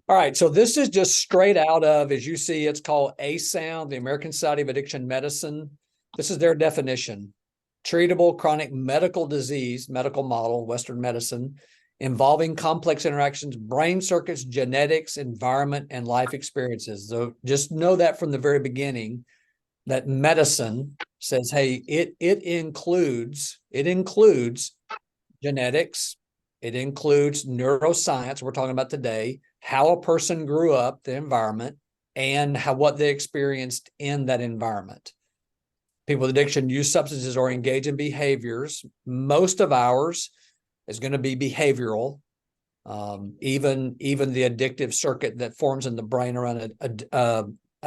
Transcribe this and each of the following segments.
All right, so this is just straight out of, as you see, it's called ASOund, the American Society of Addiction Medicine. This is their definition. Treatable chronic medical disease, medical model, Western medicine, involving complex interactions, brain circuits, genetics, environment, and life experiences. So just know that from the very beginning, that medicine says, hey, it includes genetics, it includes neuroscience, we're talking about today, how a person grew up, the environment, and what they experienced in that environment. People with addiction use substances or engage in behaviors. Most of ours is going to be behavioral. Even the addictive circuit that forms in the brain around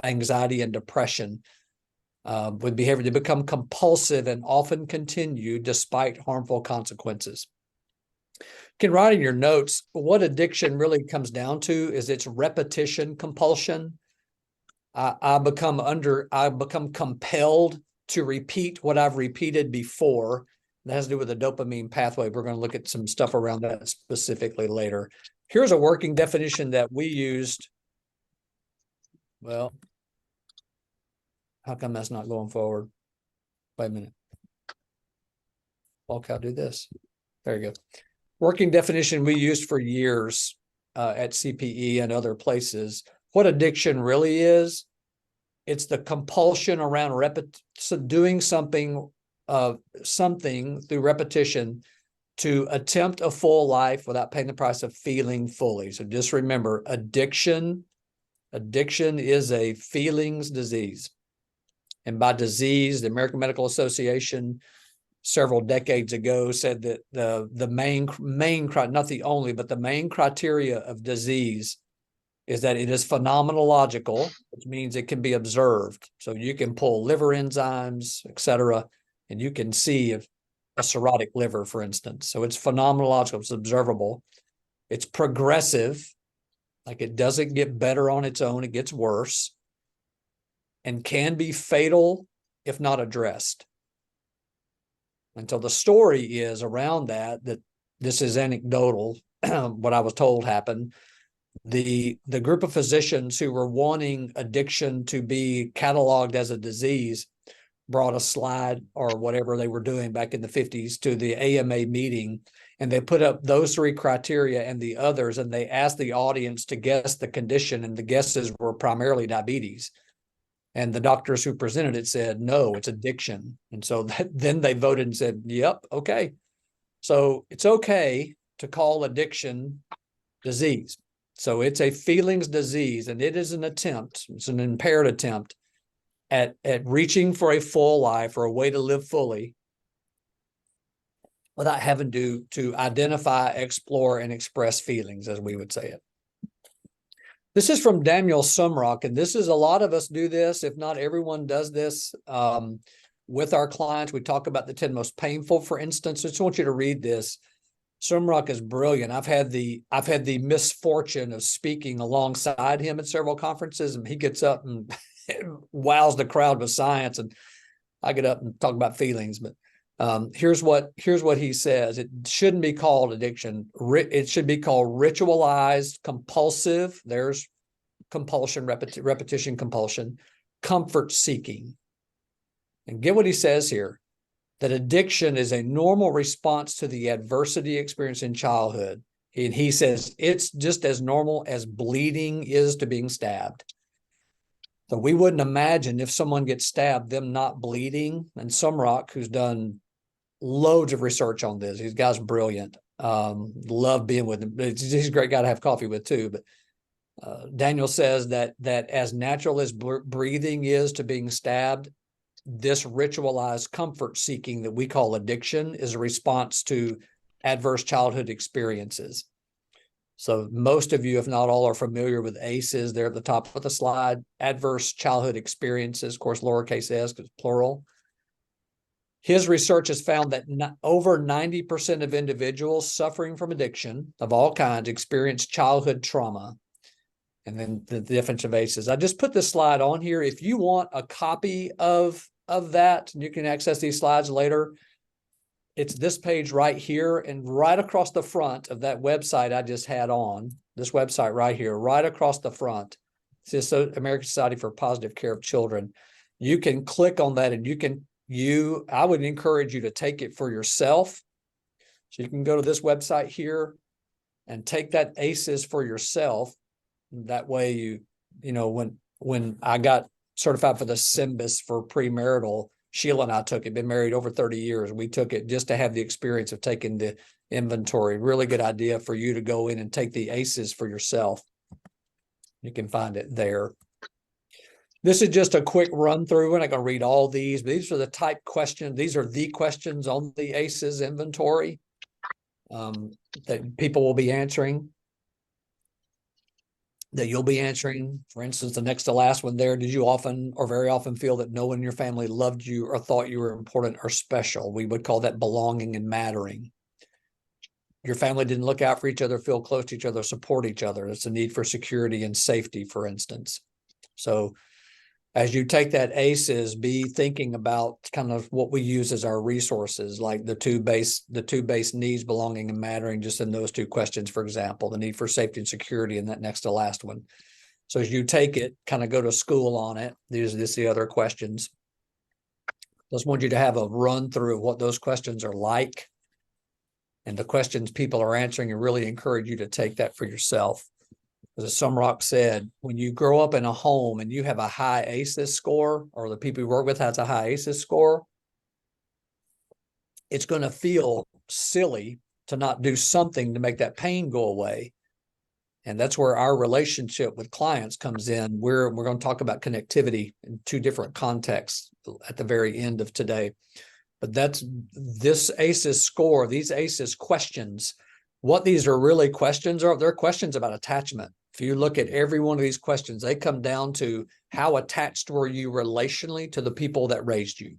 anxiety and depression, with behavior, they become compulsive and often continue despite harmful consequences. You can write in your notes, what addiction really comes down to is its repetition compulsion. I become compelled to repeat what I've repeated before. That has to do with the dopamine pathway. We're going to look at some stuff around that specifically later. Here's a working definition that we used. Well, how come that's not going forward? Wait a minute. Okay, I'll do this. There you go. Working definition we used for years at CPE and other places. What addiction really is, it's the compulsion around doing something through repetition to attempt a full life without paying the price of feeling fully. So just remember, addiction is a feelings disease. And by disease, the American Medical Association several decades ago said that the main, not the only, but the main criteria of disease is that it is phenomenological, which means it can be observed. So you can pull liver enzymes, et cetera, and you can see a cirrhotic liver, for instance. So it's phenomenological, it's observable. It's progressive, like it doesn't get better on its own, it gets worse, and can be fatal if not addressed. And so the story is around that this is anecdotal, what I was told happened. The group of physicians who were wanting addiction to be cataloged as a disease brought a slide or whatever they were doing back in the 50s to the AMA meeting, and they put up those three criteria and the others, and they asked the audience to guess the condition, and the guesses were primarily diabetes. And the doctors who presented it said, no, it's addiction. And so then they voted and said, yep, okay. So it's okay to call addiction disease. So it's a feelings disease, and it is an attempt, it's an impaired attempt at reaching for a full life or a way to live fully without having to identify, explore, and express feelings, as we would say it. This is from Daniel Sumrock, and this is, a lot of us do this, if not everyone does this with our clients. We talk about the 10 most painful, for instance. I just want you to read this. Sumrock is brilliant. I've had the misfortune of speaking alongside him at several conferences, and he gets up and wows the crowd with science, and I get up and talk about feelings. But here's what he says. It shouldn't be called addiction. It should be called ritualized compulsive. There's compulsion, repetition, compulsion, comfort seeking. And get what he says here, that addiction is a normal response to the adversity experienced in childhood. And he says it's just as normal as bleeding is to being stabbed. So we wouldn't imagine if someone gets stabbed, them not bleeding. And Sumrock, who's done loads of research on this, this guy's brilliant. Love being with him. He's a great guy to have coffee with too. But Daniel says that as natural as breathing is to being stabbed, this ritualized comfort seeking that we call addiction is a response to adverse childhood experiences. So most of you, if not all, are familiar with ACEs. They're at the top of the slide. Adverse childhood experiences, of course, lowercase s because plural. His research has found that over 90% of individuals suffering from addiction of all kinds experience childhood trauma. And then the difference of ACEs. I just put this slide on here. If you want a copy of that, you can access these slides later. it's this page right here, and right across the front of that website I just had on, this website right here, right across the front, it's the American Society for Positive Care of Children. You can click on that, and I would encourage you to take it for yourself. So you can go to this website here and take that ACEs for yourself. That way you know, when I got certified for the SYMBIS for premarital, Sheila and I took it, been married over 30 years. We took it just to have the experience of taking the inventory. Really good idea for you to go in and take the ACEs for yourself. You can find it there. This is just a quick run through. We're not going to read all these, but these are the type questions. These are the questions on the ACEs inventory that people will be answering, that you'll be answering. For instance, the next to last one there, did you often or very often feel that no one in your family loved you or thought you were important or special? We would call that belonging and mattering. Your family didn't look out for each other, feel close to each other, support each other. It's a need for security and safety, for instance. So as you take that ACEs, be thinking about kind of what we use as our resources, like the two base needs, belonging and mattering, just in those two questions, for example, the need for safety and security in that next to last one. So as you take it, kind of go to school on it. These are the other questions. Just want you to have a run through of what those questions are like and the questions people are answering, and really encourage you to take that for yourself. As Sumrock said, when you grow up in a home and you have a high ACEs score, or the people you work with has a high ACEs score, it's going to feel silly to not do something to make that pain go away. And that's where our relationship with clients comes in. We're going to talk about connectivity in two different contexts at the very end of today. But that's this ACEs score, these ACEs questions. What these are really questions are, they're questions about attachment. If you look at every one of these questions, they come down to how attached were you relationally to the people that raised you.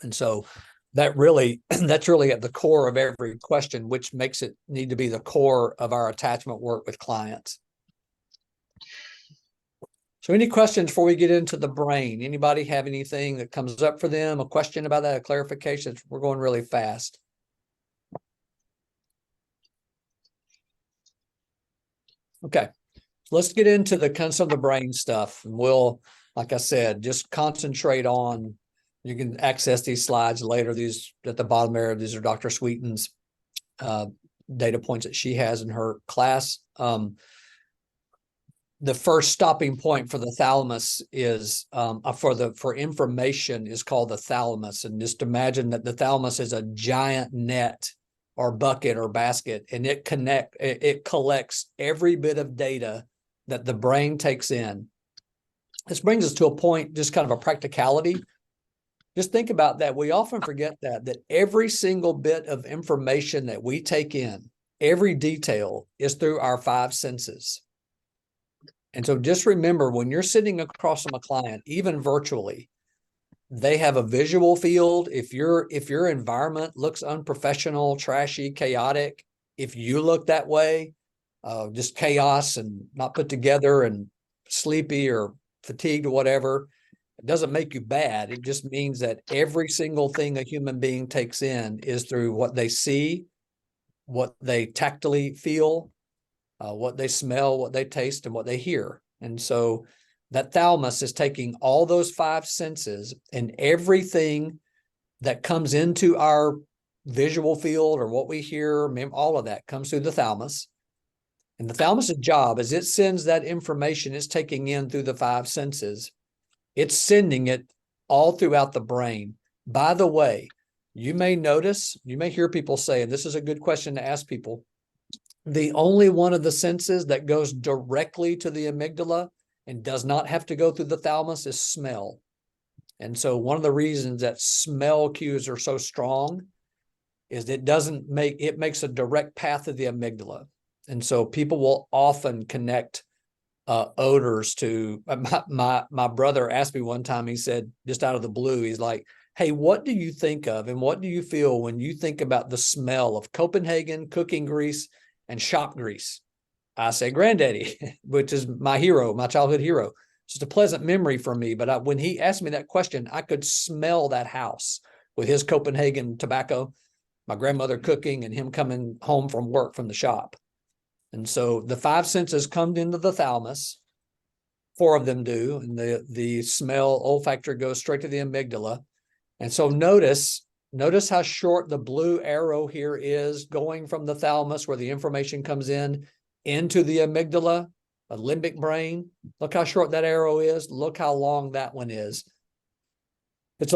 And so that's really at the core of every question, which makes it need to be the core of our attachment work with clients. So any questions before we get into the brain? Anybody have anything that comes up for them? A question about that, a clarification? We're going really fast. Okay, so let's get into some of the brain stuff. And we'll, like I said, just concentrate on, you can access these slides later. These at the bottom there, these are Dr. Sweeten's data points that she has in her class. The first stopping point for the thalamus is for information is called the thalamus. And just imagine that the thalamus is a giant net or bucket or basket, and it collects every bit of data that the brain takes in. This brings us to a point, just kind of a practicality. Just think about that. We often forget that every single bit of information that we take in, every detail, is through our five senses. And so just remember, when you're sitting across from a client, even virtually, they have a visual field. If your environment looks unprofessional, trashy, chaotic, if you look that way, just chaos and not put together and sleepy or fatigued or whatever, it doesn't make you bad. It just means that every single thing a human being takes in is through what they see, what they tactily feel, what they smell, what they taste, and what they hear. And so that thalamus is taking all those five senses, and everything that comes into our visual field or what we hear, all of that comes through the thalamus. And the thalamus's job is it sends that information it's taking in through the five senses. It's sending it all throughout the brain. By the way, you may notice, you may hear people say, and this is a good question to ask people, the only one of the senses that goes directly to the amygdala and does not have to go through the thalamus is smell. And so one of the reasons that smell cues are so strong is it makes a direct path to the amygdala. And so people will often connect odors to, my brother asked me one time, he said, just out of the blue, he's like, hey, what do you think of and what do you feel when you think about the smell of Copenhagen cooking grease and shop grease? I say Granddaddy, which is my hero, my childhood hero. It's just a pleasant memory for me. But when he asked me that question, I could smell that house. with his Copenhagen tobacco, my grandmother cooking, and him coming home from work from the shop. And so the five senses come into the thalamus. Four of them do, and the smell, olfactory goes straight to the amygdala. And so notice how short the blue arrow here is going from the thalamus where the information comes in into the amygdala, a limbic brain. Look how short that arrow is. Look how long that one is. It's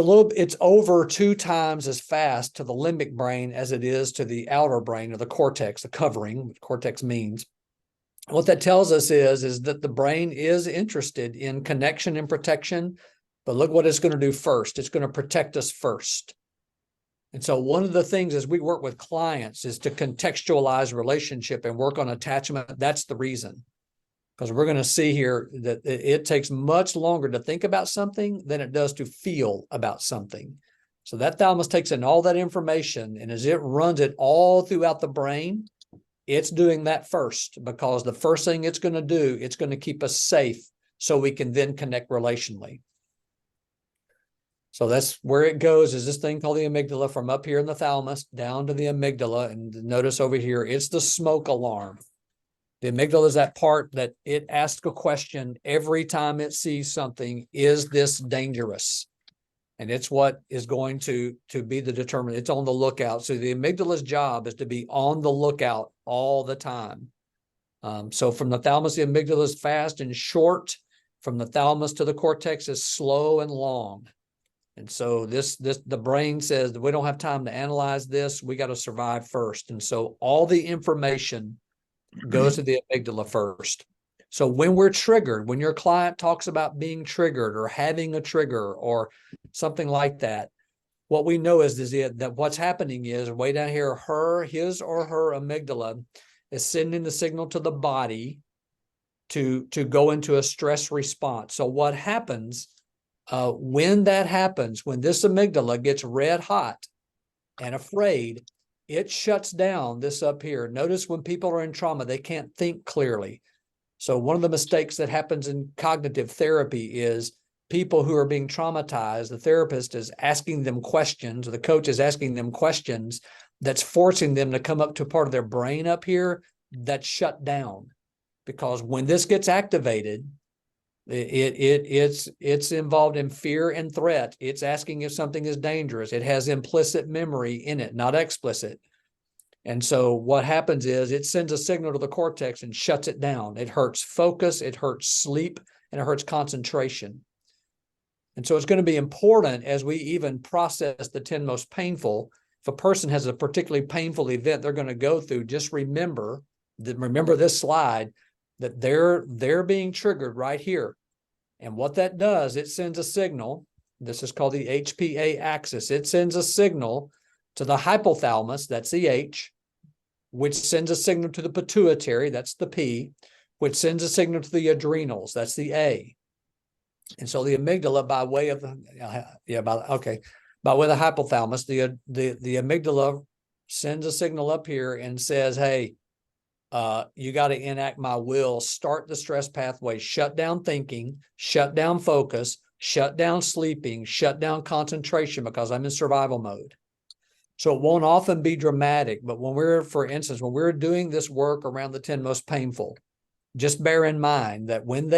over 2 times as fast to the limbic brain as it is to the outer brain, or the cortex, the covering, what cortex means. What that tells us is that the brain is interested in connection and protection, but look what it's going to do first. It's going to protect us first. And so one of the things as we work with clients is to contextualize relationship and work on attachment. That's the reason. Because we're going to see here that it takes much longer to think about something than it does to feel about something. So that thalamus takes in all that information, and as it runs it all throughout the brain, it's doing that first, because the first thing it's going to do, it's going to keep us safe so we can then connect relationally. So that's where it goes, is this thing called the amygdala, from up here in the thalamus down to the amygdala. And notice over here, it's the smoke alarm. The amygdala is that part that it asks a question every time it sees something. Is this dangerous? And it's what is going to be the determinant. It's on the lookout. So the amygdala's job is to be on the lookout all the time. So from the thalamus, the amygdala is fast and short. From the thalamus to the cortex is slow and long. And so the brain says that we don't have time to analyze this. We got to survive first. And so all the information goes to the amygdala first. So when we're triggered, when your client talks about being triggered or having a trigger or something like that, what we know is that what's happening is way down here, his or her amygdala is sending the signal to the body to go into a stress response. So what happens when that happens, when this amygdala gets red hot and afraid, it shuts down this up here. Notice when people are in trauma, they can't think clearly. So one of the mistakes that happens in cognitive therapy is people who are being traumatized, the therapist is asking them questions, or the coach is asking them questions that's forcing them to come up to a part of their brain up here that's shut down. Because when this gets activated, it's involved in fear and threat. It's asking if something is dangerous. It has implicit memory in it, not explicit. And so what happens is it sends a signal to the cortex and shuts it down. It hurts focus, it hurts sleep, and it hurts concentration. And so it's going to be important as we even process the 10 most painful. If a person has a particularly painful event they're going to go through, just remember this slide, that they're being triggered right here. And what that does, it sends a signal. This is called the HPA axis. It sends a signal to the hypothalamus, that's the H, which sends a signal to the pituitary, that's the P, which sends a signal to the adrenals, that's the A. And so the amygdala, by way of the hypothalamus, the amygdala sends a signal up here and says, hey, you got to enact my will, start the stress pathway, shut down thinking, shut down focus, shut down sleeping, shut down concentration, because I'm in survival mode. So it won't often be dramatic, but for instance, when we're doing this work around the 10 most painful, just bear in mind that when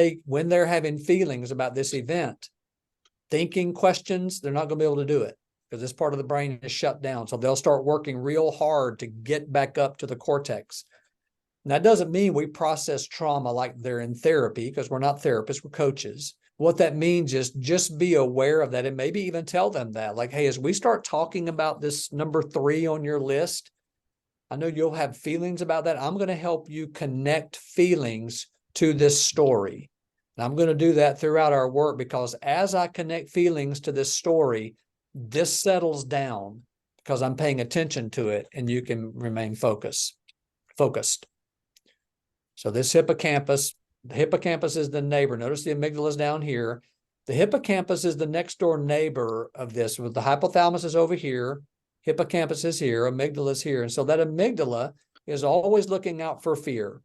they're having feelings about this event, thinking questions, they're not going to be able to do it because this part of the brain is shut down. So they'll start working real hard to get back up to the cortex. And that doesn't mean we process trauma like they're in therapy, because we're not therapists, we're coaches. What that means is just be aware of that, and maybe even tell them that, like, hey, as we start talking about this number 3 on your list, I know you'll have feelings about that. I'm going to help you connect feelings to this story. And I'm going to do that throughout our work, because as I connect feelings to this story, this settles down because I'm paying attention to it, and you can remain focused. So this hippocampus, the hippocampus is the neighbor. Notice the amygdala is down here. The hippocampus is the next door neighbor of this. The hypothalamus is over here. Hippocampus is here. Amygdala is here. And so that amygdala is always looking out for fear.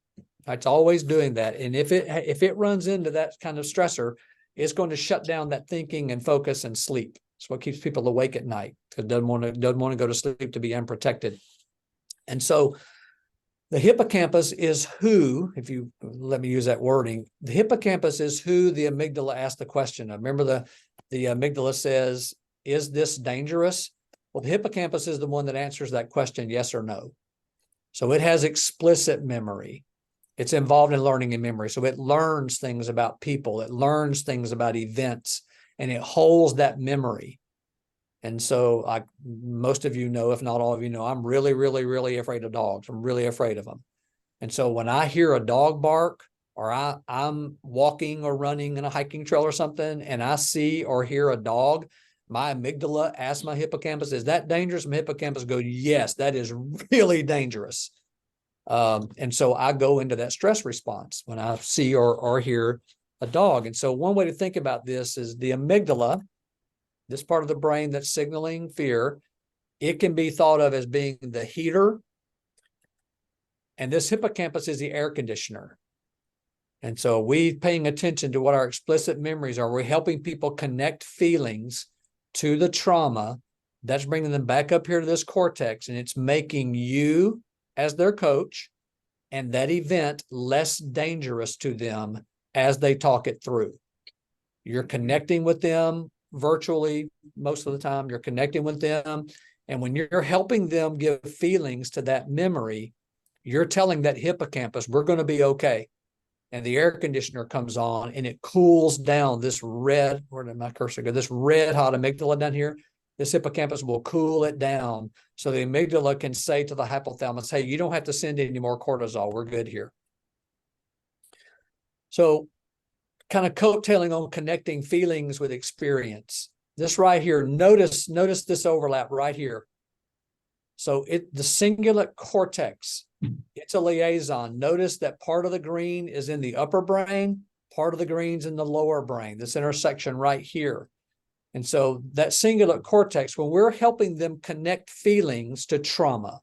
It's always doing that. And if it runs into that kind of stressor, it's going to shut down that thinking and focus and sleep. It's what keeps people awake at night, because doesn't want to go to sleep to be unprotected. And so the hippocampus is who, if you let me use that wording, the hippocampus is who the amygdala asked the question of. Remember the amygdala says, is this dangerous? Well, the hippocampus is the one that answers that question, yes or no. So it has explicit memory. It's involved in learning and memory. So it learns things about people. It learns things about events, and it holds that memory. And so most of you know, if not all of you know, I'm really, really, really afraid of dogs. I'm really afraid of them. And so when I hear a dog bark, or I'm walking or running in a hiking trail or something, and I see or hear a dog, my amygdala asks my hippocampus, is that dangerous? My hippocampus goes, yes, that is really dangerous. And so I go into that stress response when I see or hear a dog. And so one way to think about this is the amygdala, this part of the brain that's signaling fear, it can be thought of as being the heater, and this hippocampus is the air conditioner. And so we paying attention to what our explicit memories are. We're helping people connect feelings to the trauma. That's bringing them back up here to this cortex, and it's making you, as their coach, and that event less dangerous to them as they talk it through. You're connecting with them virtually most of the time. You're connecting with them. And when you're helping them give feelings to that memory, you're telling that hippocampus, we're going to be okay. And the air conditioner comes on and it cools down this red, where did my cursor go? This red hot amygdala down here. This hippocampus will cool it down. So the amygdala can say to the hypothalamus, hey, you don't have to send any more cortisol. We're good here. So kind of coattailing on connecting feelings with experience. This right here, notice this overlap right here. So the cingulate cortex, it's a liaison. Notice that part of the green is in the upper brain, part of the green's in the lower brain, this intersection right here. And so that cingulate cortex, when we're helping them connect feelings to trauma,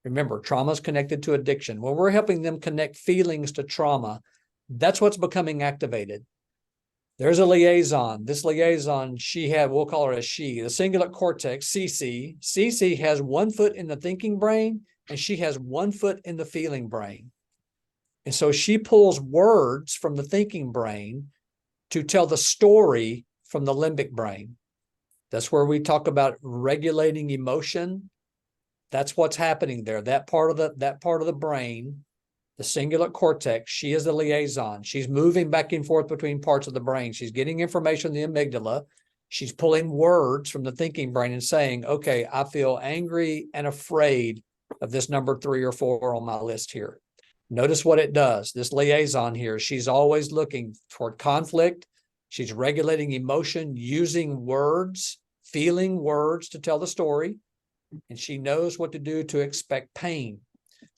remember, trauma is connected to addiction. When we're helping them connect feelings to trauma, that's what's becoming activated. There's a liaison. This liaison, we'll call her a she. The cingulate cortex, CC has 1 foot in the thinking brain, and she has 1 foot in the feeling brain. And so she pulls words from the thinking brain to tell the story from the limbic brain. That's where we talk about regulating emotion. That's what's happening there. That part of the brain, the cingulate cortex, she is the liaison. She's moving back and forth between parts of the brain. She's getting information from the amygdala. She's pulling words from the thinking brain and saying, okay, I feel angry and afraid of this number 3 or 4 on my list here. Notice what it does. This liaison here, she's always looking toward conflict. She's regulating emotion using words, feeling words to tell the story. And she knows what to do to expect pain.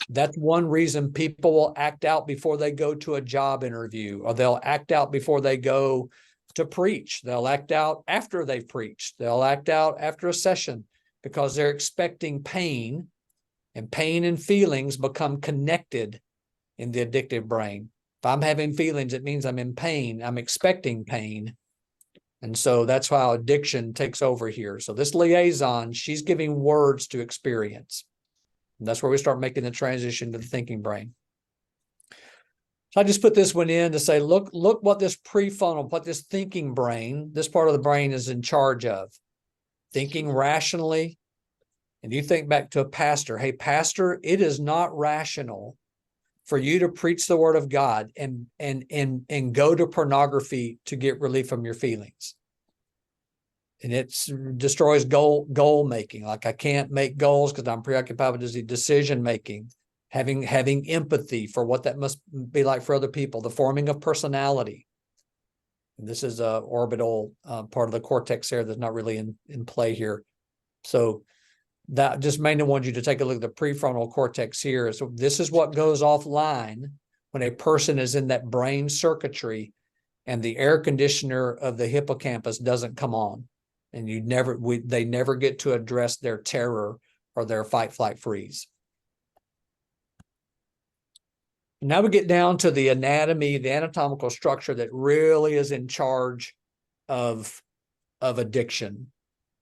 That's one reason people will act out before they go to a job interview, or they'll act out before they go to preach. They'll act out after they've preached. They'll act out after a session because they're expecting pain, and pain and feelings become connected in the addictive brain. If I'm having feelings, it means I'm in pain. I'm expecting pain. And so that's how addiction takes over here. So this liaison, she's giving words to experience. And that's where we start making the transition to the thinking brain. So I just put this one in to say, look what this prefrontal, what this thinking brain, this part of the brain is in charge of. Thinking rationally. And you think back to a pastor, hey, pastor, it is not rational for you to preach the word of God and go to pornography to get relief from your feelings. And it destroys goal making. Like, I can't make goals because I'm preoccupied with decision making, having empathy for what that must be like for other people, the forming of personality. And this is a orbital part of the cortex there that's not really in play here. So that just mainly wanted you to take a look at the prefrontal cortex here. So this is what goes offline when a person is in that brain circuitry and the air conditioner of the hippocampus doesn't come on. And they never get to address their terror or their fight, flight, freeze. Now we get down to the anatomy, the anatomical structure that really is in charge of addiction.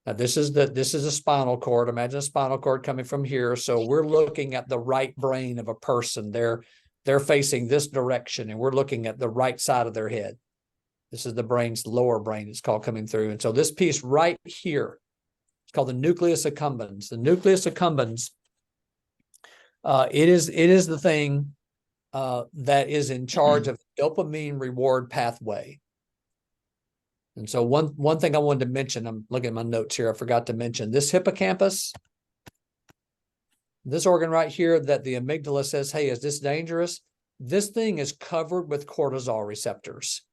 Now, this is a spinal cord. Imagine a spinal cord coming from here. So we're looking at the right brain of a person. They're facing this direction, and we're looking at the right side of their head. This is the brain's lower brain, it's called, coming through. And so this piece right here, it's called the nucleus accumbens. The nucleus accumbens, it is the thing that is in charge of dopamine reward pathway. And so one thing I wanted to mention, I'm looking at my notes here, I forgot to mention this hippocampus, this organ right here that the amygdala says, hey, is this dangerous? This thing is covered with cortisol receptors.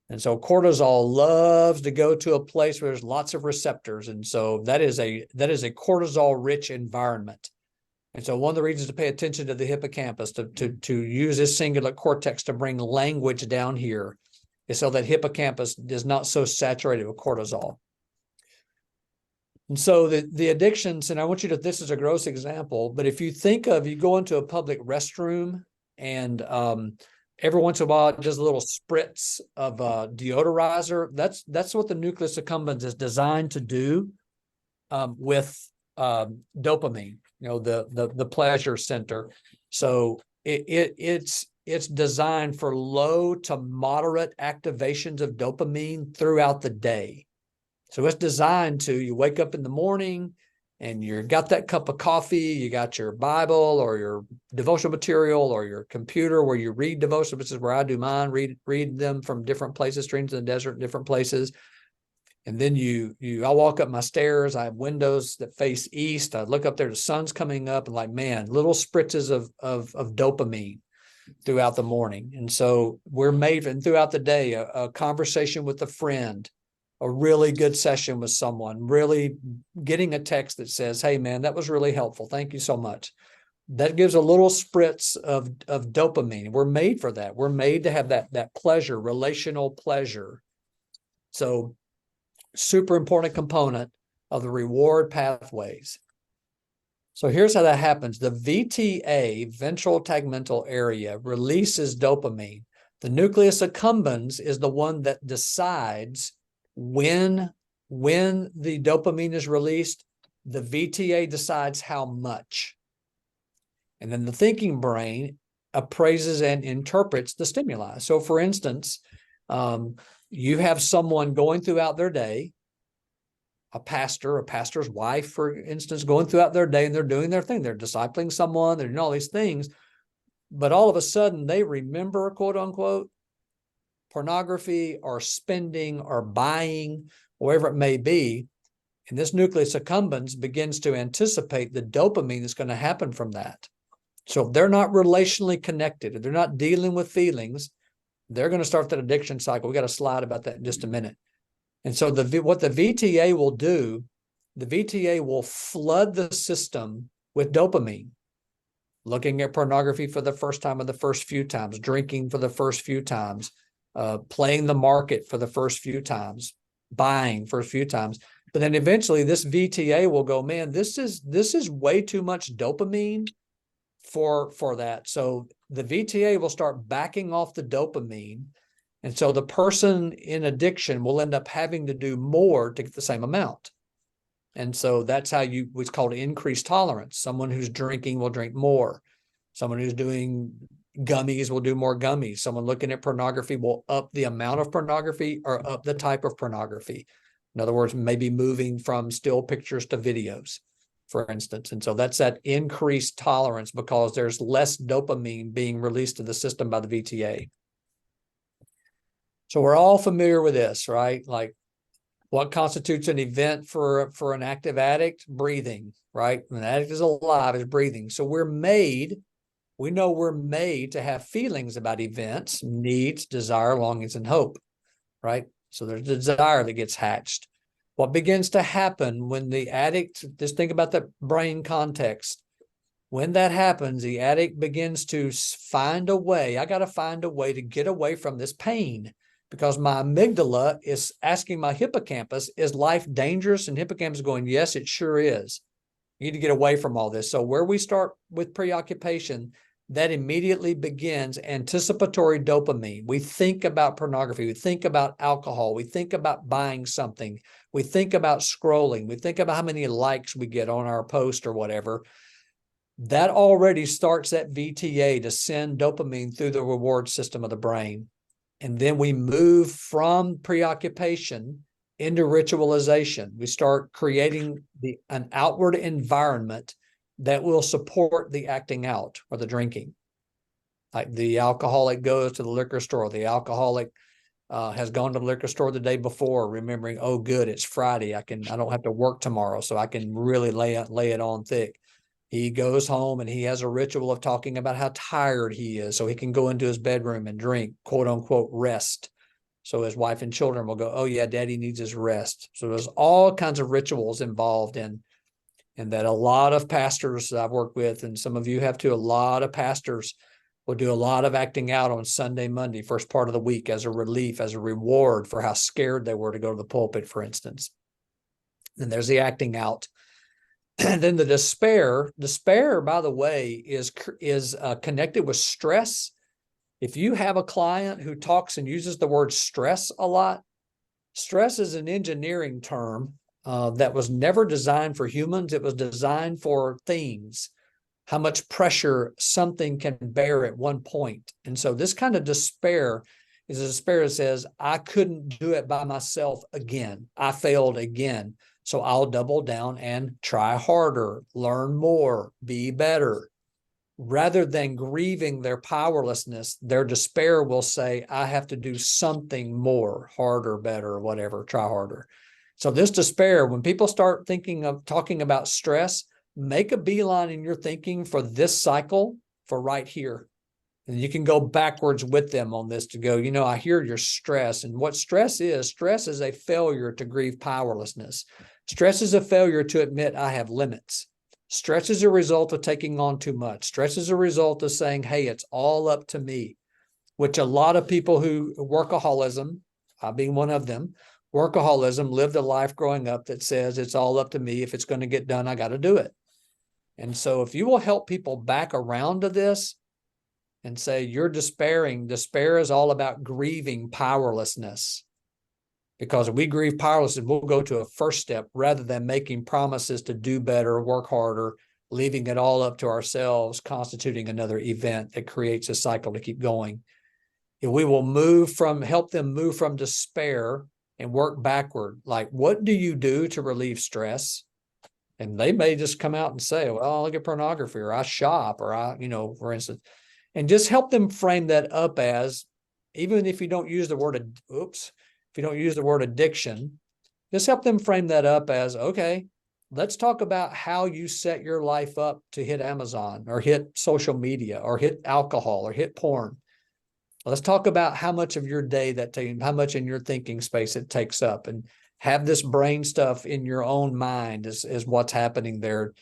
And so cortisol loves to go to a place where there's lots of receptors. And so that is a cortisol-rich environment. And so one of the reasons to pay attention to the hippocampus, to use this cingulate cortex to bring language down here, is so that hippocampus is not so saturated with cortisol. And so the addictions, and I want you to, this is a gross example, but if you think of, you go into a public restroom and every once in a while, just a little spritz of deodorizer, that's what the nucleus accumbens is designed to do with dopamine, the pleasure center. So it's designed for low to moderate activations of dopamine throughout the day. So it's designed to, you wake up in the morning and you got that cup of coffee, you got your Bible or your devotional material or your computer where you read devotional. This is where I do mine, read them from different places, streams in the desert, different places. And then I walk up my stairs, I have windows that face east. I look up there, the sun's coming up, and like, man, little spritzes of dopamine throughout the morning. And so we're made, and throughout the day, a conversation with a friend, a really good session with someone, really getting a text that says, hey man, that was really helpful, thank you so much. That gives a little spritz of dopamine. We're made for that. We're made to have that pleasure, relational pleasure. So super important component of the reward pathways. So here's how that happens. The VTA, ventral tegmental area, releases dopamine. The nucleus accumbens is the one that decides when the dopamine is released. The VTA decides how much. And then the thinking brain appraises and interprets the stimuli. So for instance, you have someone going throughout their day, a pastor's wife, for instance, going throughout their day, and they're doing their thing. They're discipling someone, they're doing all these things, but all of a sudden they remember, quote unquote, pornography or spending or buying, whatever it may be. And this nucleus accumbens begins to anticipate the dopamine that's going to happen from that. So if they're not relationally connected, if they're not dealing with feelings, they're going to start that addiction cycle. We got a slide about that in just a minute. And so what the VTA will do, the VTA will flood the system with dopamine. Looking at pornography for the first time or the first few times, drinking for the first few times, playing the market for the first few times, buying first few times. But then eventually this VTA will go, man, this is way too much dopamine for that. So the VTA will start backing off the dopamine. And so the person in addiction will end up having to do more to get the same amount. And so that's how what's called increased tolerance. Someone who's drinking will drink more. Someone who's doing gummies will do more gummies. Someone looking at pornography will up the amount of pornography or up the type of pornography. In other words, maybe moving from still pictures to videos, for instance. And so that's that increased tolerance because there's less dopamine being released to the system by the VTA. So we're all familiar with this, right? Like what constitutes an event for an active addict? Breathing, right? When an addict is alive, is breathing. So we know we're made to have feelings about events, needs, desire, longings, and hope, right? So there's the desire that gets hatched. What begins to happen when the addict, just think about the brain context. When that happens, the addict begins to find a way. I got to find a way to get away from this pain because my amygdala is asking my hippocampus, is life dangerous? And hippocampus is going, yes, it sure is. You need to get away from all this. So where we start with preoccupation, that immediately begins anticipatory dopamine. We think about pornography, we think about alcohol, we think about buying something, we think about scrolling, we think about how many likes we get on our post or whatever. That already starts that VTA to send dopamine through the reward system of the brain. And then we move from preoccupation into ritualization. We start creating an outward environment that will support the acting out or the drinking. Like the alcoholic goes to the liquor store. The alcoholic has gone to the liquor store the day before, remembering, oh, good, it's Friday. I don't have to work tomorrow, so I can really lay it on thick. He goes home and he has a ritual of talking about how tired he is, so he can go into his bedroom and drink, quote unquote, rest. So his wife and children will go, oh yeah, daddy needs his rest. So there's all kinds of rituals involved in that a lot of pastors that I've worked with, and some of you have too, a lot of pastors will do a lot of acting out on Sunday, Monday, first part of the week, as a relief, as a reward for how scared they were to go to the pulpit, for instance. Then there's the acting out. And then the despair, by the way, is connected with stress. If you have a client who talks and uses the word stress a lot, stress is an engineering term that was never designed for humans. It was designed for things, how much pressure something can bear at one point. And so this kind of despair is a despair that says, I couldn't do it by myself again. I failed again. So I'll double down and try harder, learn more, be better. Rather than grieving their powerlessness, their despair will say, I have to do something more, harder, better, whatever, try harder. So this despair, when people start thinking of talking about stress, make a beeline in your thinking for this cycle, for right here. And you can go backwards with them on this to go, I hear your stress. And what stress is a failure to grieve powerlessness. Stress is a failure to admit I have limits. Stress is a result of taking on too much. Stress is a result of saying, hey, it's all up to me, which a lot of people who workaholism, I being one of them, workaholism, lived a life growing up that says it's all up to me. If it's going to get done, I got to do it. And so if you will help people back around to this and say, you're despairing, despair is all about grieving powerlessness. Because if we grieve powerlessness, we'll go to a first step rather than making promises to do better, work harder, leaving it all up to ourselves, constituting another event that creates a cycle to keep going. If we will help them move from despair and work backward, like, what do you do to relieve stress? And they may just come out and say, well, I look at pornography, or I shop, or for instance, and just help them frame that up as, even if you don't use the word, if you don't use the word addiction, just help them frame that up as, okay, let's talk about how you set your life up to hit Amazon or hit social media or hit alcohol or hit porn. Let's talk about how much of your day how much in your thinking space it takes up, and have this brain stuff in your own mind is what's happening there.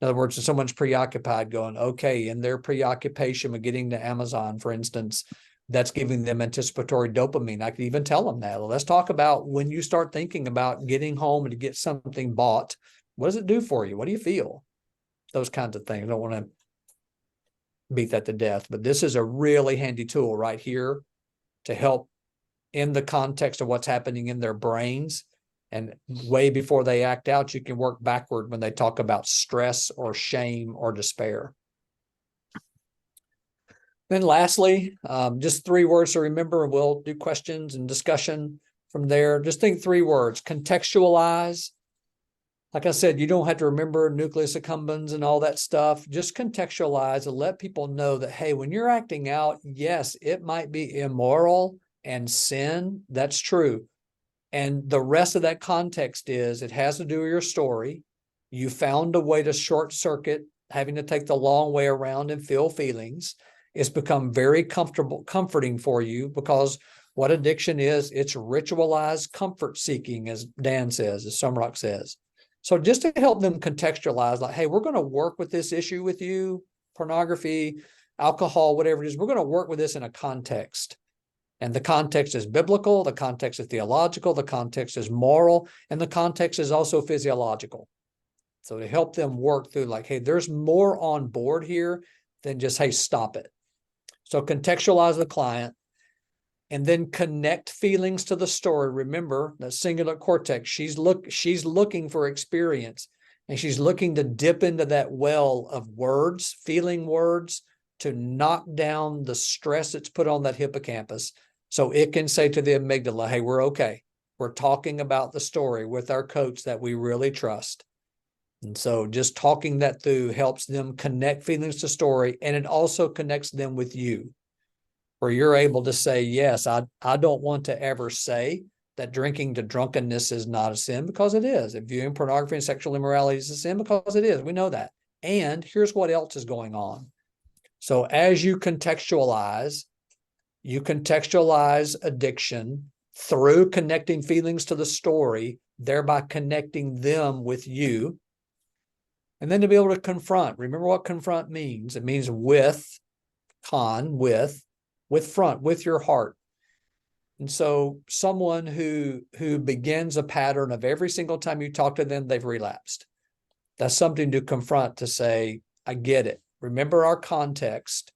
In other words, if someone's preoccupied going, okay, in their preoccupation with getting to Amazon, for instance, that's giving them anticipatory dopamine. I could even tell them that. Let's talk about when you start thinking about getting home and to get something bought, what does it do for you? What do you feel? Those kinds of things. I don't want to beat that to death, but this is a really handy tool right here to help in the context of what's happening in their brains. And way before they act out, you can work backward when they talk about stress or shame or despair. Then lastly, just 3 words to remember, and we'll do questions and discussion from there. Just think 3 words: contextualize. Like I said, you don't have to remember nucleus accumbens and all that stuff. Just contextualize and let people know that, hey, when you're acting out, yes, it might be immoral and sin. That's true. And the rest of that context is it has to do with your story. You found a way to short circuit having to take the long way around and feel feelings. It's become very comforting for you, because what addiction is, it's ritualized comfort seeking, as Dan says, as Sumrock says. So just to help them contextualize, like, hey, we're going to work with this issue with you, pornography, alcohol, whatever it is, we're going to work with this in a context. And the context is biblical, the context is theological, the context is moral, and the context is also physiological. So to help them work through, like, hey, there's more on board here than just, hey, stop it. So contextualize the client and then connect feelings to the story. Remember the singular cortex, she's looking for experience, and she's looking to dip into that well of words, feeling words, to knock down the stress that's put on that hippocampus. So it can say to the amygdala, hey, we're okay. We're talking about the story with our coach that we really trust. And so just talking that through helps them connect feelings to story, and it also connects them with you, where you're able to say, yes, I don't want to ever say that drinking to drunkenness is not a sin, because it is. If viewing pornography and sexual immorality is a sin, because it is. We know that. And here's what else is going on. So as you contextualize addiction through connecting feelings to the story, thereby connecting them with you. And then to be able to confront. Remember what confront means. It means with front, with your heart. And so someone who begins a pattern of every single time you talk to them, they've relapsed. That's something to confront, to say, I get it. Remember our context.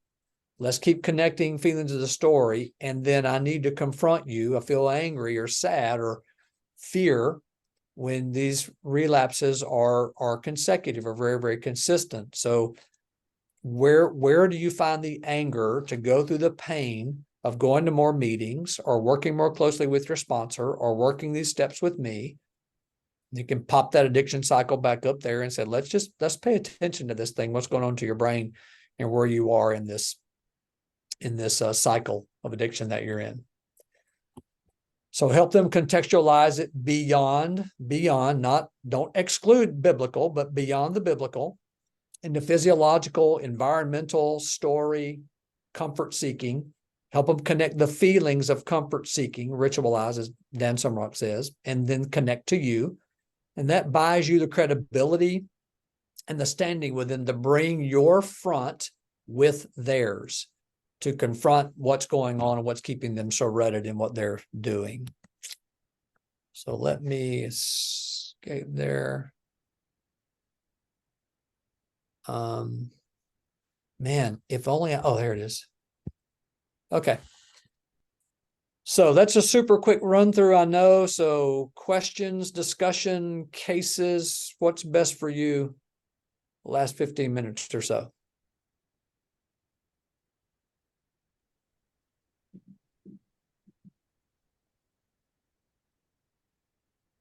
Let's keep connecting feelings to the story. And then I need to confront you. I feel angry or sad or fear when these relapses are consecutive or very, very consistent. So where do you find the anger to go through the pain of going to more meetings or working more closely with your sponsor or working these steps with me? You can pop that addiction cycle back up there and say, let's pay attention to this thing, what's going on to your brain and where you are in this cycle of addiction that you're in. So help them contextualize it beyond, don't exclude biblical, but beyond the biblical, into physiological, environmental, story, comfort seeking. Help them connect the feelings of comfort seeking, ritualize, as Dan Sumrock says, and then connect to you. And that buys you the credibility and the standing within to bring your front with theirs, to confront what's going on and what's keeping them so rooted in what they're doing. So let me escape there. Man, if only, there it is. Okay. So that's a super quick run through, I know. So questions, discussion, cases, what's best for you the last 15 minutes or so?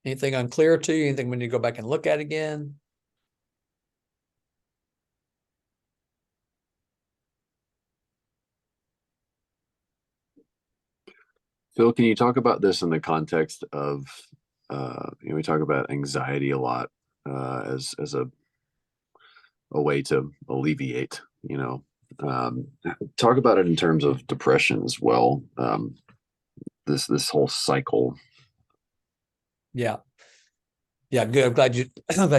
Anything unclear to you? Anything we need to go back and look at again? Phil, can you talk about this in the context of, we talk about anxiety a lot as a way to alleviate, talk about it in terms of depression as well. This whole cycle. Yeah. Yeah, good. I'm glad you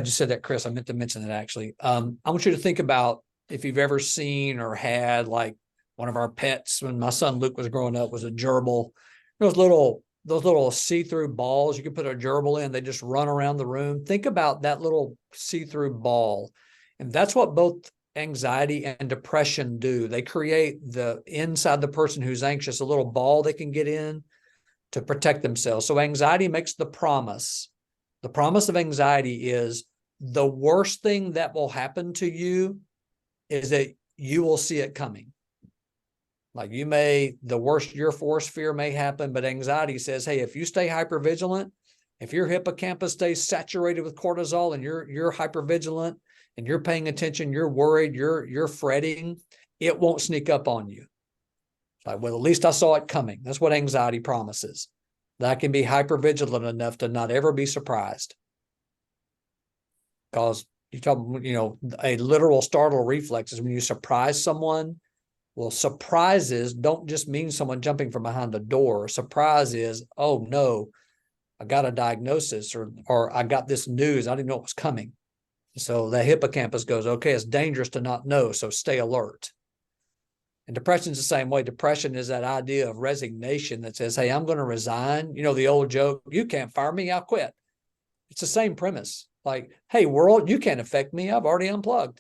said that, Chris. I meant to mention that actually. I want you to think about if you've ever seen or had, like, one of our pets when my son Luke was growing up was a gerbil. Those little see-through balls you can put a gerbil in, they just run around the room. Think about that little see-through ball. And that's what both anxiety and depression do. They create inside the person who's anxious, a little ball they can get in to protect themselves. So anxiety makes the promise. The promise of anxiety is the worst thing that will happen to you is that you will see it coming. Like your worst fear may happen, but anxiety says, hey, if you stay hypervigilant, if your hippocampus stays saturated with cortisol and you're hypervigilant and you're paying attention, you're worried, you're fretting, it won't sneak up on you. Like, well, at least I saw it coming. That's what anxiety promises. That I can be hypervigilant enough to not ever be surprised. Because a literal startle reflex is when you surprise someone. Well, surprises don't just mean someone jumping from behind a door. Surprise is, oh no, I got a diagnosis or I got this news. I didn't know it was coming. So the hippocampus goes, okay, it's dangerous to not know, so stay alert. And depression is the same way. Depression is that idea of resignation that says, hey, I'm going to resign. The old joke, you can't fire me, I'll quit. It's the same premise. Like, hey, world, you can't affect me. I've already unplugged.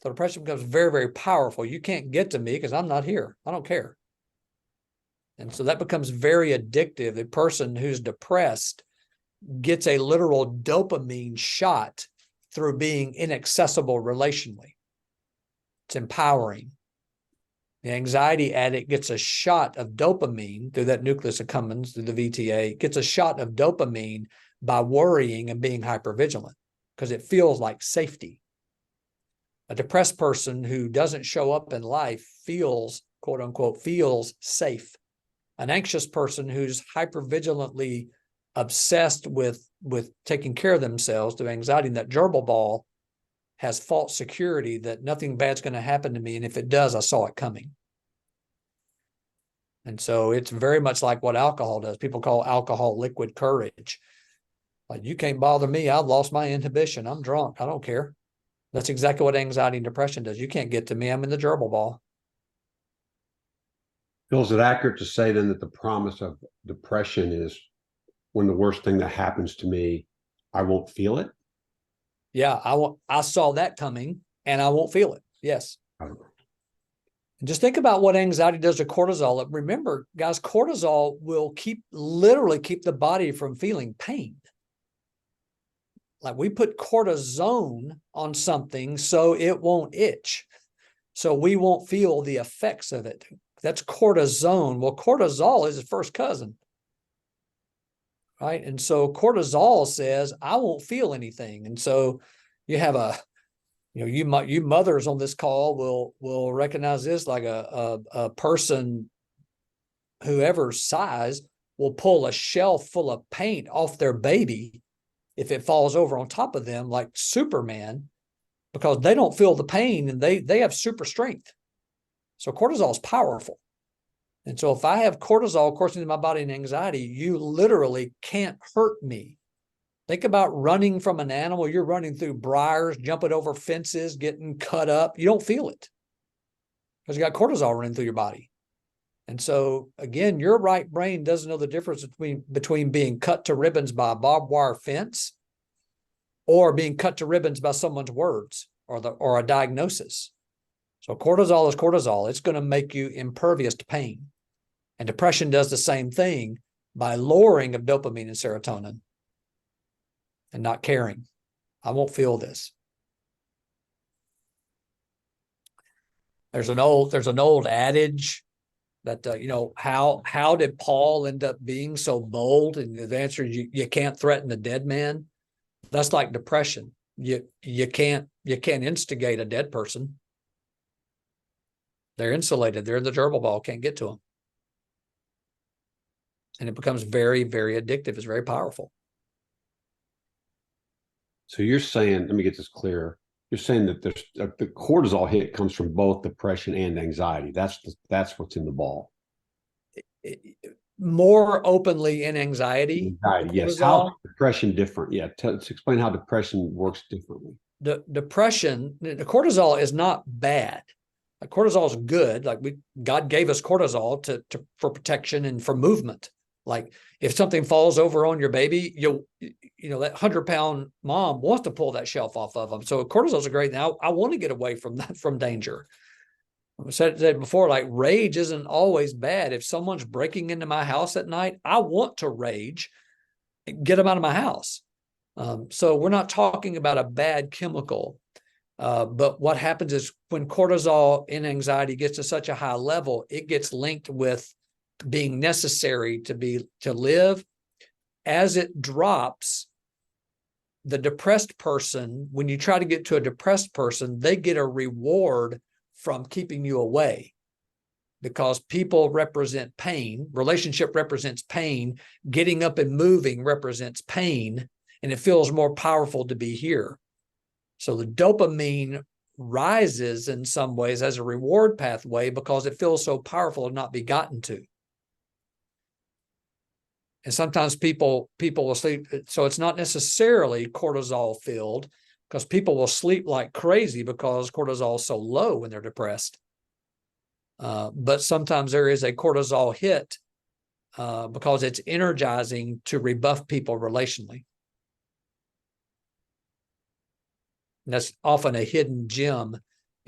So depression becomes very, very powerful. You can't get to me because I'm not here. I don't care. And so that becomes very addictive. The person who's depressed gets a literal dopamine shot through being inaccessible relationally. It's empowering. The anxiety addict gets a shot of dopamine through that nucleus accumbens, through the VTA, gets a shot of dopamine by worrying and being hypervigilant because it feels like safety. A depressed person who doesn't show up in life feels, quote unquote, feels safe. An anxious person who's hypervigilantly obsessed with taking care of themselves through anxiety, and that gerbil ball has false security that nothing bad's going to happen to me. And if it does, I saw it coming. And so it's very much like what alcohol does. People call alcohol liquid courage. Like, you can't bother me. I've lost my inhibition. I'm drunk. I don't care. That's exactly what anxiety and depression does. You can't get to me. I'm in the gerbil ball. Phil, is it accurate to say then that the promise of depression is when the worst thing that happens to me, I won't feel it? Yeah, I saw that coming and I won't feel it. Yes. And just think about what anxiety does to cortisol. Remember, guys, cortisol will literally keep the body from feeling pain. Like, we put cortisone on something so it won't itch, so we won't feel the effects of it. That's cortisone. Well, cortisol is his first cousin, right? And so cortisol says, I won't feel anything. And so you have you mothers on this call will recognize this, like a person, whoever's size, will pull a shelf full of paint off their baby if it falls over on top of them, like Superman, because they don't feel the pain and they have super strength. So cortisol is powerful. And so if I have cortisol coursing in my body and anxiety, you literally can't hurt me. Think about running from an animal. You're running through briars, jumping over fences, getting cut up. You don't feel it because you got cortisol running through your body. And so, again, your right brain doesn't know the difference between being cut to ribbons by a barbed wire fence or being cut to ribbons by someone's words or a diagnosis. So cortisol is cortisol. It's going to make you impervious to pain. And depression does the same thing by lowering of dopamine and serotonin and not caring. I won't feel this. There's an old adage that, how did Paul end up being so bold? And the answer is you can't threaten a dead man. That's like depression. You can't instigate a dead person. They're insulated. They're in the gerbil ball. Can't get to them. And it becomes very, very addictive. It's very powerful. So you're saying, let me get this clear. You're saying that there's the cortisol hit comes from both depression and anxiety. That's what's in the ball. More openly in anxiety. Yes. How depression different? Yeah. Let's explain how depression works differently. The cortisol is not bad. Cortisol is good. Like, God gave us cortisol for protection and for movement. Like, if something falls over on your baby, that 100-pound mom wants to pull that shelf off of them. So cortisol is great. Now I want to get away from danger. I said before, like, rage isn't always bad. If someone's breaking into my house at night, I want to rage, get them out of my house. So we're not talking about a bad chemical. But what happens is when cortisol in anxiety gets to such a high level, it gets linked with being necessary to live. As it drops, the depressed person, when you try to get to a depressed person, they get a reward from keeping you away, because people represent pain. Relationship represents pain. Getting up and moving represents pain, and it feels more powerful to be here. So the dopamine rises in some ways as a reward pathway because it feels so powerful to not be gotten to. And sometimes people will sleep. So it's not necessarily cortisol filled, because people will sleep like crazy because cortisol is so low when they're depressed. But sometimes there is a cortisol hit because it's energizing to rebuff people relationally. And that's often a hidden gem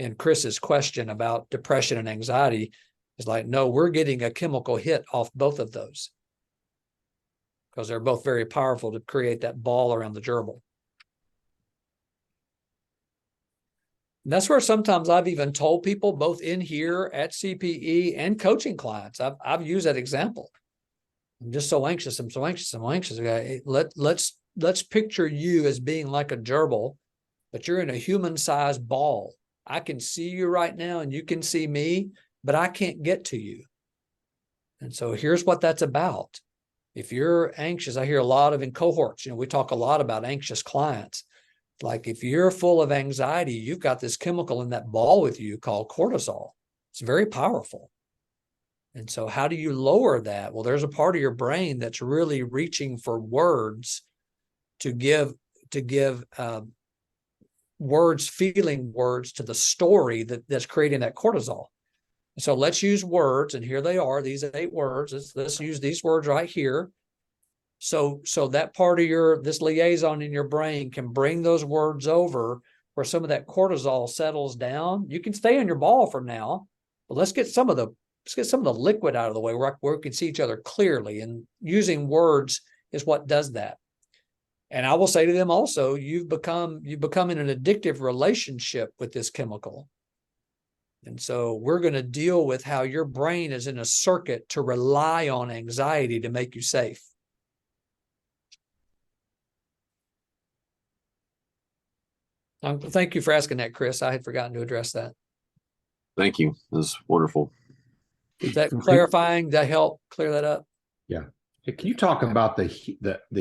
in Chris's question about depression and anxiety is like, no, we're getting a chemical hit off both of those because they're both very powerful to create that ball around the gerbil. And that's where sometimes I've even told people both in here at CPE and coaching clients, I've used that example. I'm just so anxious. I'm so anxious. I'm anxious. Let's picture you as being like a gerbil, but you're in a human-sized ball. I can see you right now and you can see me, but I can't get to you. And so here's what that's about. If you're anxious, I hear a lot of in cohorts, we talk a lot about anxious clients. Like if you're full of anxiety, you've got this chemical in that ball with you called cortisol. It's very powerful. And so how do you lower that? Well, there's a part of your brain that's really reaching for words to give words, feeling words to the story that's creating that cortisol. So let's use words, and here they are, these 8 words. Let's use these words right here. So that part of this liaison in your brain can bring those words over where some of that cortisol settles down. You can stay on your ball for now, but let's get some of the liquid out of the way where we can see each other clearly. And using words is what does that. And I will say to them also, you've become in an addictive relationship with this chemical. And so we're going to deal with how your brain is in a circuit to rely on anxiety to make you safe. Thank you for asking that, Chris. I had forgotten to address that. Thank you. That's wonderful. Is that clarifying? Did that help clear that up? Yeah. Hey, can you talk about the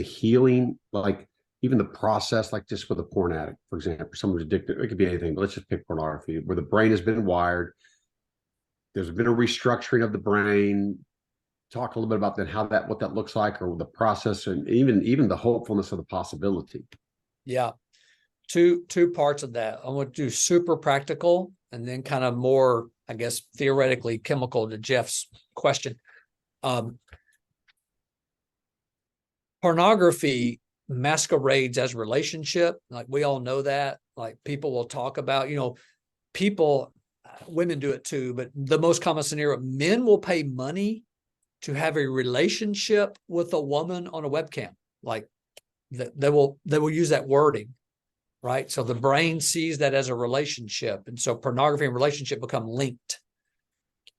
healing, like even the process, like just with a porn addict, for example, someone who's addicted, it could be anything, but let's just pick pornography, where the brain has been wired. There's been a restructuring of the brain. Talk a little bit about that, what that looks like, or the process, and even the hopefulness of the possibility. Yeah. Two parts of that. I want to do super practical and then kind of more, I guess, theoretically chemical to Jeff's question. Pornography masquerades as relationship. Like we all know that. Like people will talk about, women do it too, but the most common scenario, men will pay money to have a relationship with a woman on a webcam. Like they will use that wording. Right. So the brain sees that as a relationship. And so pornography and relationship become linked.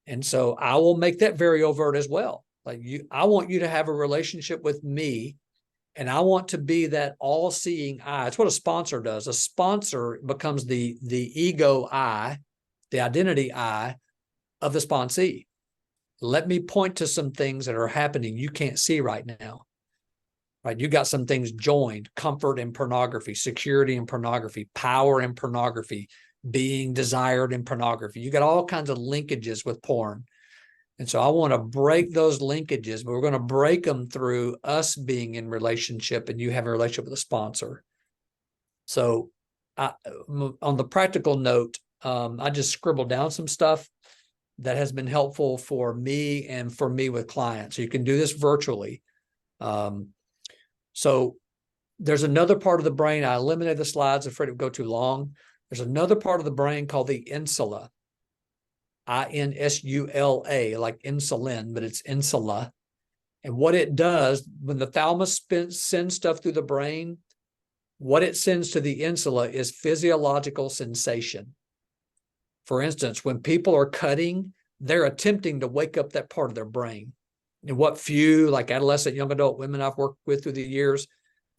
And so I will make that very overt as well. Like I want you to have a relationship with me, and I want to be that all-seeing eye. It's what a sponsor does. A sponsor becomes the ego eye, the identity eye of the sponsee. Let me point to some things that are happening you can't see right now. Right, you got some things joined: comfort in pornography, security in pornography, power in pornography, being desired in pornography. You got all kinds of linkages with porn. And so I want to break those linkages, but we're going to break them through us being in relationship and you have a relationship with a sponsor. So on the practical note, I just scribbled down some stuff that has been helpful for me and for me with clients. So you can do this virtually. So there's another part of the brain. I eliminated the slides, afraid it would go too long. There's another part of the brain called the insula, INSULA, like insulin, but it's insula. And what it does, when the thalamus sends stuff through the brain, what it sends to the insula is physiological sensation. For instance, when people are cutting, they're attempting to wake up that part of their brain. And what few, like adolescent, young adult women I've worked with through the years,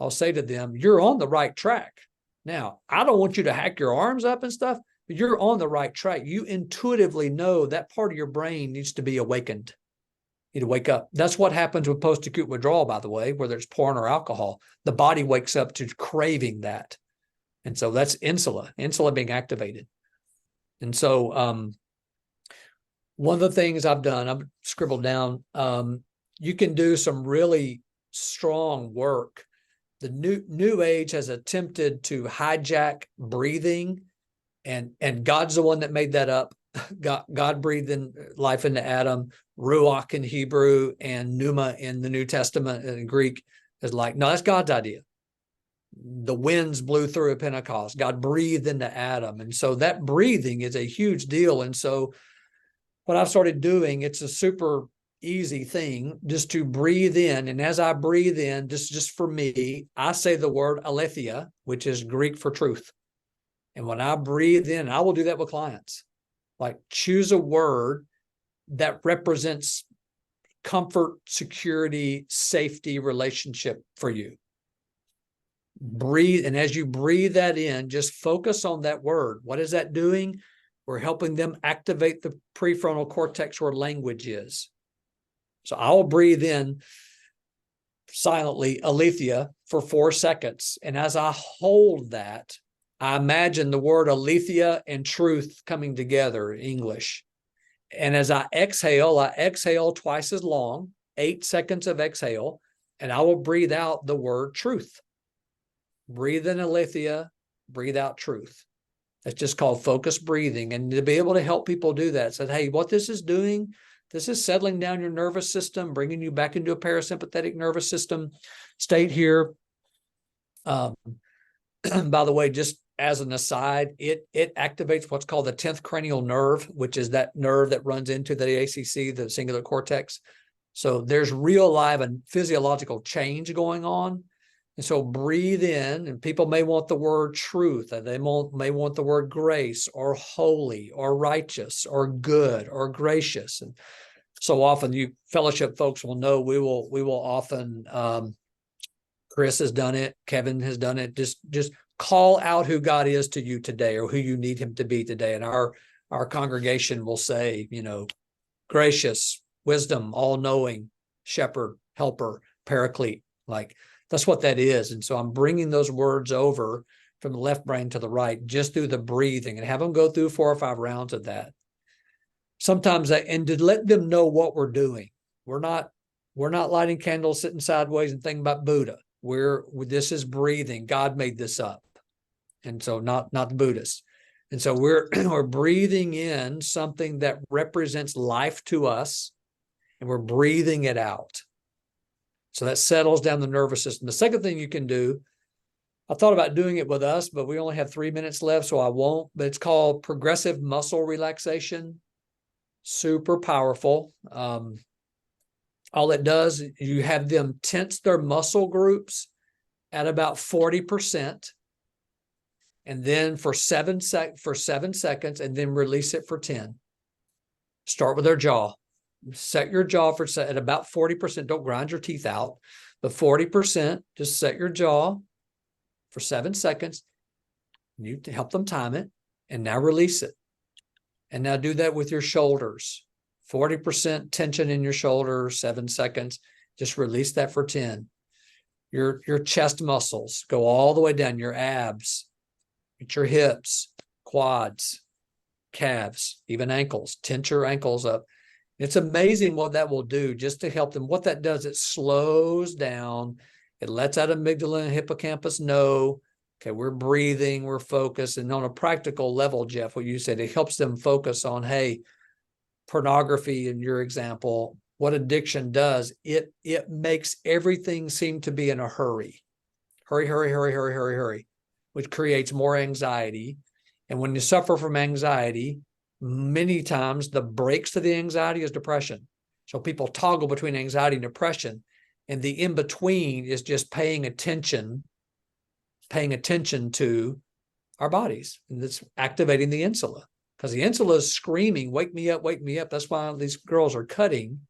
I'll say to them, you're on the right track. Now, I don't want you to hack your arms up and stuff, but you're on the right track. You intuitively know that part of your brain needs to be awakened. You need to wake up. That's what happens with post-acute withdrawal, by the way, whether it's porn or alcohol. The body wakes up to craving that. And so that's insula being activated. And so one of the things I've done, I've scribbled down, you can do some really strong work. The new age has attempted to hijack breathing, and God's the one that made that up. God breathed in life into Adam, ruach in Hebrew, and pneuma in the New Testament in Greek is like, no, that's God's idea. The winds blew through at Pentecost. God breathed into Adam. And so that breathing is a huge deal. And so what I've started doing, it's a super easy thing just to breathe in. And as I breathe in, just for me, I say the word aletheia, which is Greek for truth. And when I breathe in, I will do that with clients. Like, choose a word that represents comfort, security, safety, relationship for you. Breathe. And as you breathe that in, just focus on that word. What is that doing? We're helping them activate the prefrontal cortex where language is. So I'll breathe in silently, aletheia, for 4 seconds. And as I hold that, I imagine the word aletheia and truth coming together in English. And as I exhale twice as long, 8 seconds of exhale, and I will breathe out the word truth. Breathe in aletheia, breathe out truth. That's just called focused breathing. And to be able to help people do that, said, hey, what this is doing, this is settling down your nervous system, bringing you back into a parasympathetic nervous system state here. By the way, just as an aside, it activates what's called the 10th cranial nerve, which is that nerve that runs into the ACC, the cingulate cortex. So there's real live and physiological change going on. And so breathe in, and people may want the word truth, and they may want the word grace or holy or righteous or good or gracious. And so often you fellowship folks will know we will often, Chris has done it, Kevin has done it, just call out who God is to you today or who you need him to be today. And our congregation will say, gracious, wisdom, all-knowing, shepherd, helper, paraclete, like that's what that is. And so I'm bringing those words over from the left brain to the right just through the breathing, and have them go through 4 or 5 rounds of that. Sometimes and to let them know what we're doing. We're not lighting candles, sitting sideways and thinking about Buddha. This is breathing. God made this up. And so not the Buddhists. And so we're breathing in something that represents life to us, and we're breathing it out. So that settles down the nervous system. The second thing you can do, I thought about doing it with us, but we only have 3 minutes left, so I won't. But it's called progressive muscle relaxation. Super powerful. All it does, you have them tense their muscle groups at about 40%, and then for 7 seconds, and then release it for 10. Start with their jaw. Set your jaw at about 40%. Don't grind your teeth out, but 40. Just set your jaw for 7 seconds. You help them time it, and now release it. And now do that with your shoulders. 40% tension in your shoulders, 7 seconds. Just release that for 10. Your chest muscles go all the way down, your abs, your hips, quads, calves, even ankles. Tense your ankles up. It's amazing what that will do just to help them. What that does, it slows down. It lets out amygdala and hippocampus know, okay, we're breathing, we're focused. And on a practical level, Jeff, what you said, it helps them focus on, hey, pornography in your example, what addiction does, it makes everything seem to be in a hurry. Hurry, which creates more anxiety. And when you suffer from anxiety, many times the brakes to the anxiety is depression. So people toggle between anxiety and depression, and the in-between is just paying attention to our bodies. And that's activating the insula, because the insula is screaming, wake me up, wake me up. That's why these girls are cutting.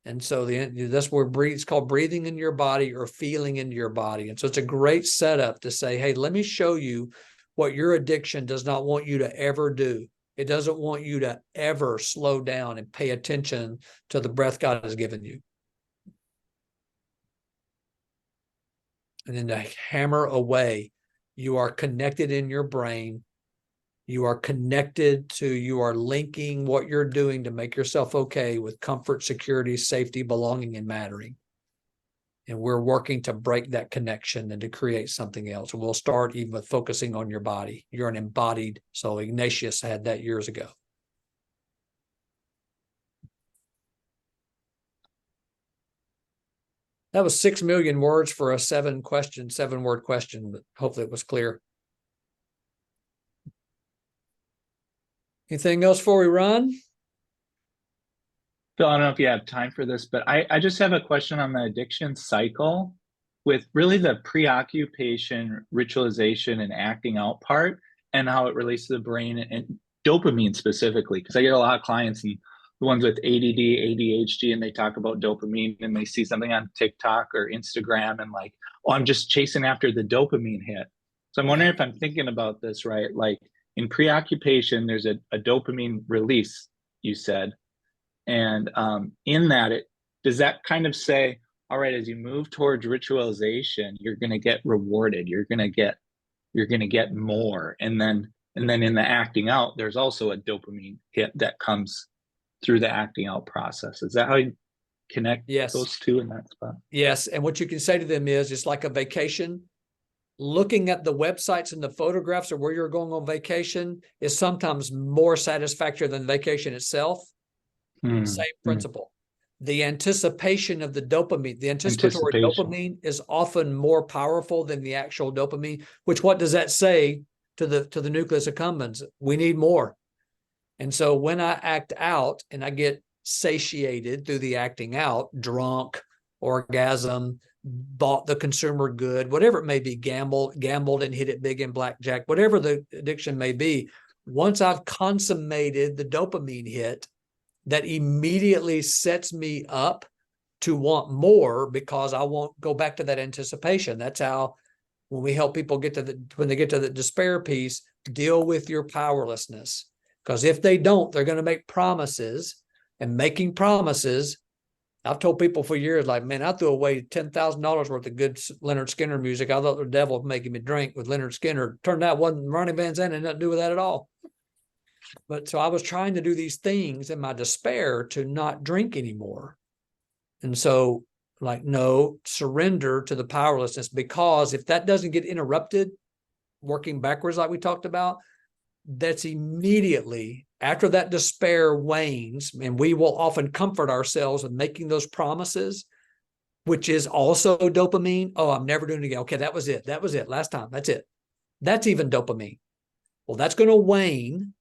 And so that's where it's called breathing in your body or feeling into your body. And so it's a great setup to say, hey, let me show you what your addiction does not want you to ever do. It doesn't want you to ever slow down and pay attention to the breath God has given you. And then to hammer away, you are connected in your brain. You are linking what you're doing to make yourself okay with comfort, security, safety, belonging, and mattering. And we're working to break that connection and to create something else. And we'll start even with focusing on your body. You're an embodied soul. Ignatius had that years ago. That was 6 million words for a 7-word question, but hopefully it was clear. Anything else before we run? Phil, I don't know if you have time for this, but I just have a question on the addiction cycle with really the preoccupation, ritualization, and acting out part, and how it relates to the brain and dopamine specifically. Because I get a lot of clients and the ones with ADD, ADHD, and they talk about dopamine and they see something on TikTok or Instagram and like, oh, I'm just chasing after the dopamine hit. So I'm wondering if I'm thinking about this right. Like in preoccupation, there's a dopamine release, you said. And in that, does that kind of say, all right, as you move towards ritualization, you're going to get rewarded. You're going to get more. And then in the acting out, there's also a dopamine hit that comes through the acting out process. Is that how you connect those two in that spot? Yes. And what you can say to them is, it's like a vacation. Looking at the websites and the photographs of where you're going on vacation is sometimes more satisfactory than the vacation itself. Same principle. The anticipation of the dopamine, the anticipatory dopamine is often more powerful than the actual dopamine, which what does that say to the nucleus accumbens? We need more. And so when I act out and I get satiated through the acting out, drunk, orgasm, bought the consumer good, whatever it may be, gambled and hit it big in blackjack, whatever the addiction may be, once I've consummated the dopamine hit, that immediately sets me up to want more because I won't go back to that anticipation. That's how, when we help people when they get to the despair piece, deal with your powerlessness. Because if they don't, they're going to make promises, and making promises. I've told people for years, like, man, I threw away $10,000 worth of good Leonard Skinner music. I thought the devil was making me drink with Leonard Skinner. Turned out it wasn't. Ronnie Van Zant had nothing to do with that at all. But so I was trying to do these things in my despair to not drink anymore. And so, like, no, surrender to the powerlessness, because if that doesn't get interrupted, working backwards like we talked about, that's immediately after that despair wanes, and we will often comfort ourselves with making those promises, which is also dopamine. Oh, I'm never doing it again. Okay, that was it. That was it. Last time. That's it. That's even dopamine. Well, that's going to wane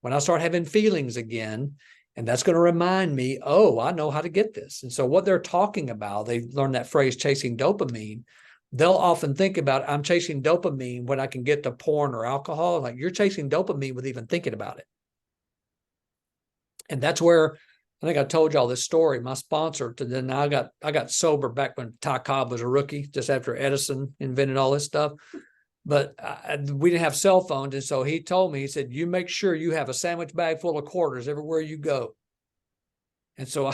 when I start having feelings again, and that's going to remind me, oh, I know how to get this. And so what they're talking about, they learned that phrase, chasing dopamine. They'll often think about, I'm chasing dopamine when I can get to porn or alcohol. Like, you're chasing dopamine with even thinking about it. And that's where, I think I told y'all this story. My sponsor, then I got sober back when Ty Cobb was a rookie, just after Edison invented all this stuff. But we didn't have cell phones. And so he told me, he said, you make sure you have a sandwich bag full of quarters everywhere you go. And so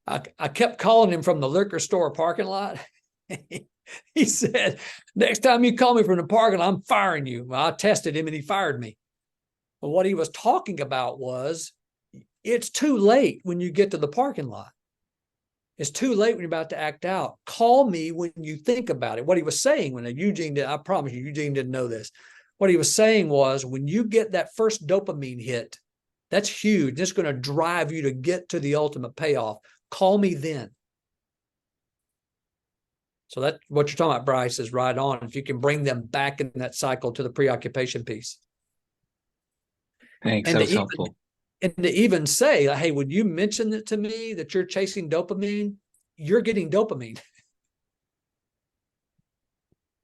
I kept calling him from the liquor store parking lot. He said, next time you call me from the parking lot, I'm firing you. Well, I tested him and he fired me. But what he was talking about was, it's too late when you get to the parking lot. It's too late when you're about to act out. Call me when you think about it. What he was saying, when Eugene did, I promise you, Eugene didn't know this. What he was saying was, when you get that first dopamine hit, that's huge. It's going to drive you to get to the ultimate payoff. Call me then. So that's what you're talking about, Bryce, is right on. If you can bring them back in that cycle to the preoccupation piece. Thanks, that was helpful. And to even say, hey, when you mention it to me that you're chasing dopamine, you're getting dopamine.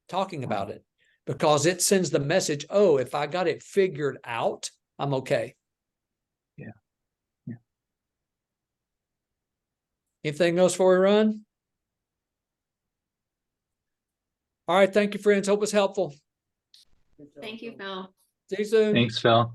Talking about it, because it sends the message, oh, if I got it figured out, I'm okay. Yeah. Anything else before we run? All right. Thank you, friends. Hope it's helpful. Thank you, Phil. See you soon. Thanks, Phil.